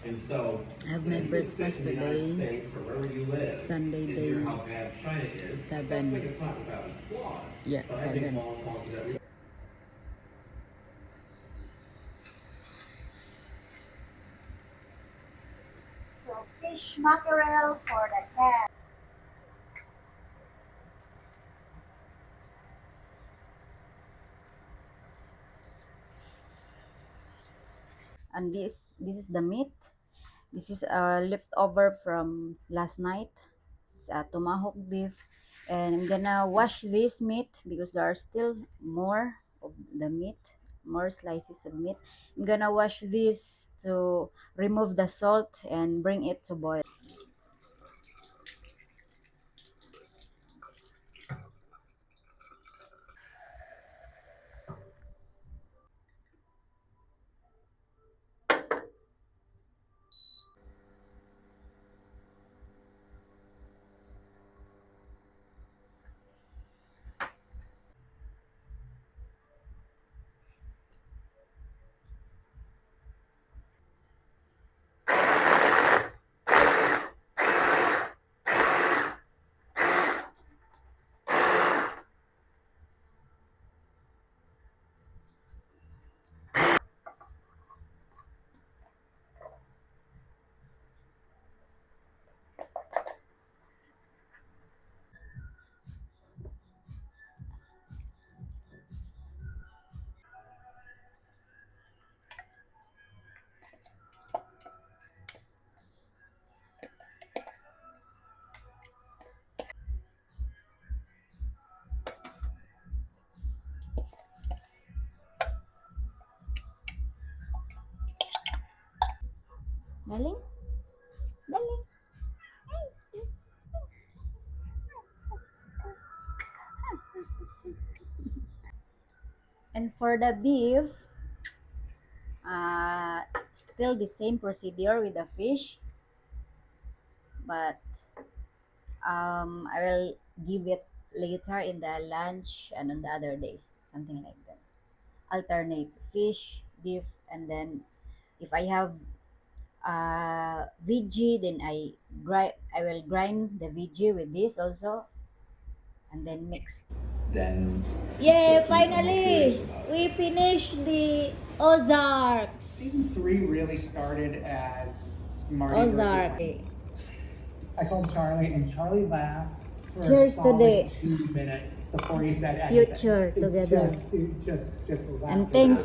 I have my breakfast today, Sunday day, 7. Yeah, 7. So fish mackerel for the cat. And this is the meat. This is leftover from last night. It's a tomahawk beef, and I'm gonna wash this meat because there are still more of the meat, more slices of meat. I'm gonna wash this to remove the salt and bring it to boil. Dali, dali. And for the beef, still the same procedure with the fish, but I will give it later in the lunch and on the other day, something like that. Alternate fish, beef, and then if I have veggie, then I will grind the veggie with this also, and then mix. Then Yay, I'm more curious finally! about. We finished the Ozarks. Season 3 really started as Marty Ozark. versus. I called Charlie, and Charlie laughed for Cheers a solid today. 2 minutes before he said anything. Future together. Just laughed. And it thanks out.